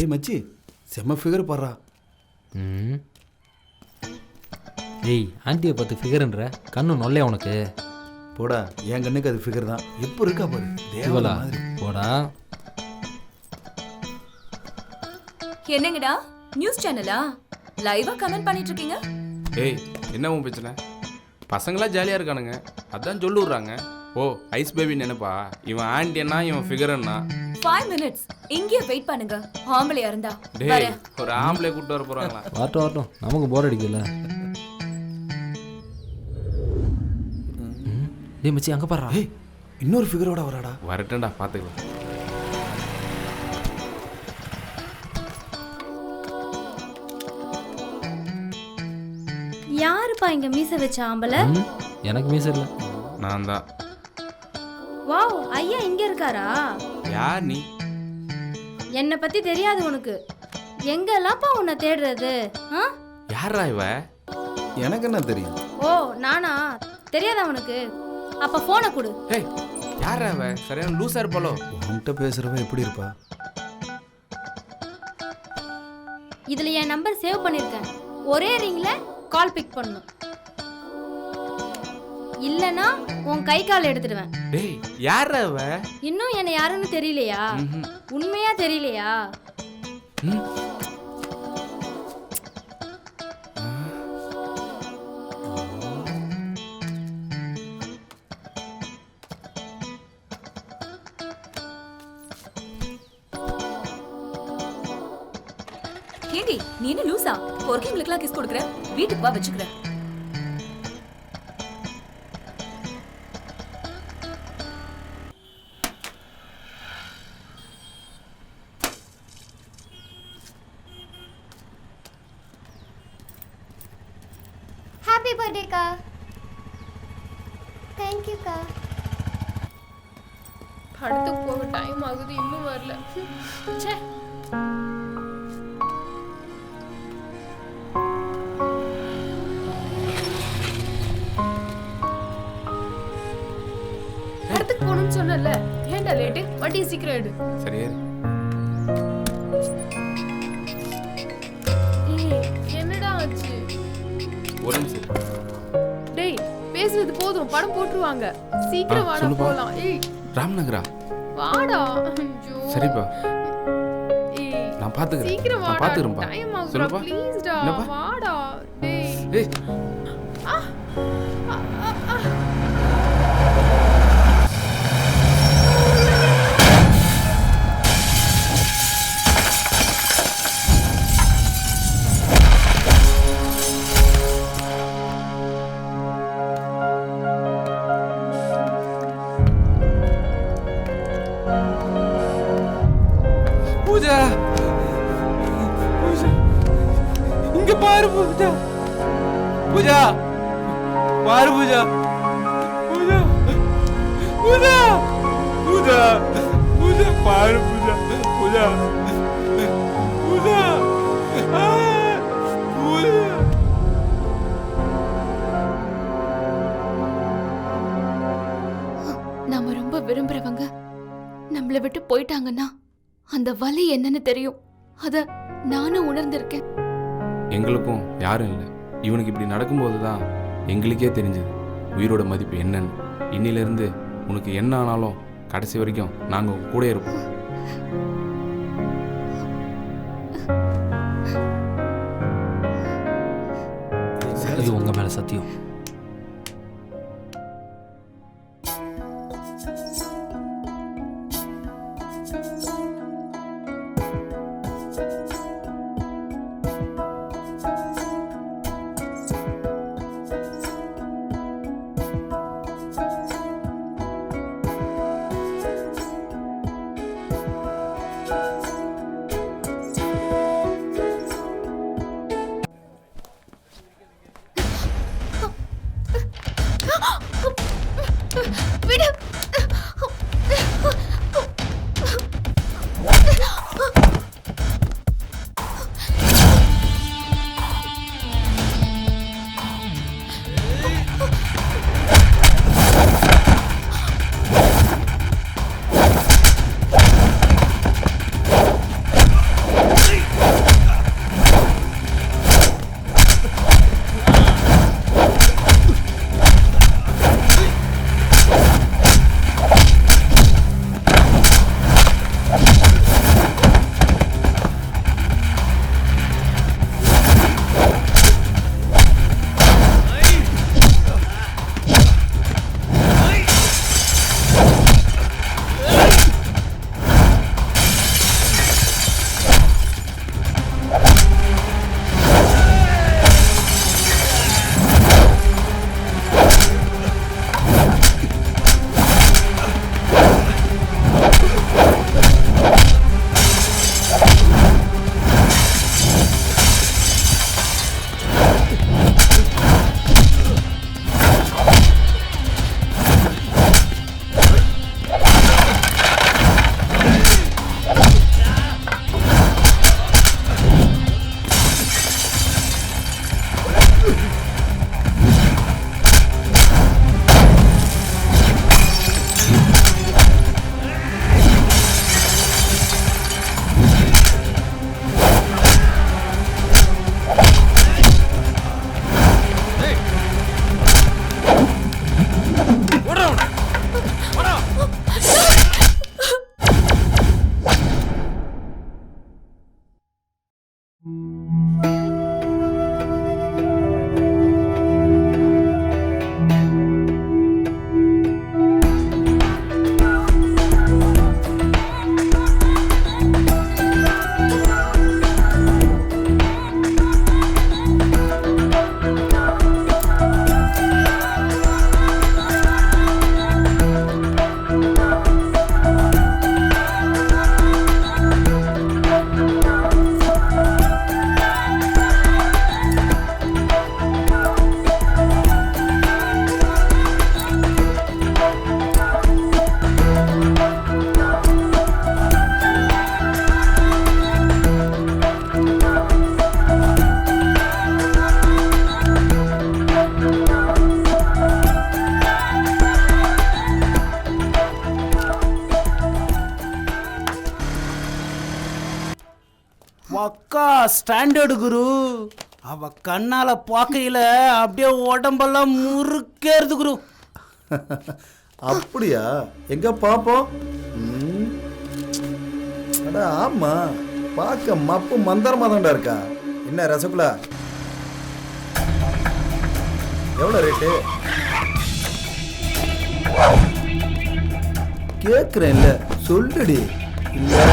டேய் மச்சி, செம்ம ஃபிகர் பாடுறா. ஏய் ஆண்டியை பார்த்து ஃபிகருன்ற கண்ணு நொல்லையா உனக்கு? போடா, என் கண்ணுக்கு அது ஃபிகர் தான். எப்போ இருக்கா பாரு, தேவலா மாதிரி. போடா. என்னங்கடா நியூஸ் சேனலா? லைவா கமெண்ட் பண்ணிட்டு இருக்கீங்க? ஏய் என்னவும் பிரச்சனை? பசங்களா ஜாலியாக இருக்கானுங்க, அதான் சொல்லி விட்றாங்க. ஓ ஐஸ் பேபி நினைப்பா? இவன் ஆண்டியன்னா இவன் ஃபிகர்னா. 5 minutes இங்கேயே வெயிட் பண்ணுங்க. ஆம்பளையா இருந்தா டேய் ஒரு ஆம்பளை கூட்டு வர போறாங்களா? வரட்டும் வரட்டும், நமக்கு போர் அடிக்கல. டேய் மச்சி அங்கே பாடுறா. ஏய் இன்னொரு ஃபிகரோட வராடா. வரட்டேன்டா பார்த்துக்கலாம். யாருப்பா இங்க மீச வச்ச ஆம்பளை? எனக்கு மீச இல்லை. நான் தான். வாவ், ஐயா இங்க இருக்காரா? யார் நீ? என்னை பத்தி தெரியாது உனக்கு? எங்கெல்லாம்ப்பா உன்னை தேடுறது? யாரா இவ? எனக்கு என்ன தெரியும்? ஓ நானா? தெரியாதா உனக்கு? அப்ப போனை கொடு. ஏய் யாரா இவ? சரியான லூசா இருப்பாளோ? உன்கிட்ட பேசுறவன் எப்படி இருப்பா? இதுல என் நம்பர் சேவ் பண்ணிருக்கேன். ஒரே ரிங்ல கால் பிக் பண்ணணும், இல்லனா உன் கை கால் எடுத்துடுவேன். டேய் யாரா இவ? இன்னும் என்ன யாருன்னு தெரியலையா? உண்மையா தெரியலையா? ஏண்டி நீ என்ன லூசா? பொறுக்கிங்களுக்குலாம் கிஸ் கொடுக்குற? வீட்டுக்கு வா வச்சுக்கிறேன். ஹாப்பி பர்த்டே கா. தேங்க் யூ கா. படத்துக்கு போக டைம் ஆகுது, இன்னும் வரல. ச்சே. படத்துக்கு போகணும்னு சொன்னல, ஏன்டா லேட்டு? வண்டி சீக்கிரம் எடு. சரி என்னடா ஆச்சு? ஒரு நிமிஷம். டேய் பேசுறது போதும், படம் போட்டுருவாங்க. சீக்கிரம் வாடா போலாம். ஏய் ராம்நகரா? வாடா. ஐயோ சரிப்பா ஏய் நான் பாத்துக்கிறேன். சீக்கிரம் நான் வாடா. பாத்துக்கிறேன்ப்பா. டைம் ஆகுதுடா. சொல்லுப்பா. ப்ளீஸ் டா என்னப்பா? வாடா. டேய் ஏய் பூஜா, பூஜா இங்க பாரு பூஜா. பூஜா பாரு பூஜா. பூஜா பூஜா பூஜா பூஜா பாரு பூஜா. பூஜா பூஜா ஆ, பூஜா. நாம ரொம்ப விரும்புறவங்க நம்மளை விட்டு போயிட்டாங்கன்னா அந்த வலி என்னன்னு தெரியும். அத நானும் உணர்ந்திருக்கேன். எங்களுக்கும் யாரும் இல்லை. இவனுக்கு இப்படி நடக்கும்போது தான் எங்களுக்கே தெரிஞ்சது உயிரோட மதிப்பு என்னன்னு. இன்னிலிருந்து உனக்கு என்ன ஆனாலும் கடைசி வரைக்கும் நாங்கள் உங்க கூட இருப்போம். இது உங்க மேல சத்தியம். விடு. பக்கா ஸ்டாண்டர்டு குரு. அவ கண்ணால பார்க்கையில அப்படியே உடம்பெல்லாம் முறுக்கேறுது குரு. அப்படியா? எங்க பாப்போம். அடா ஆமா, பார்க்க மப்பு மந்தரமா தான்டா இருக்கா. என்ன ரசகுல்லா எவ்வளோ ரேட்டு கேட்குறேன்ல, சொல்லுடி. இல்லை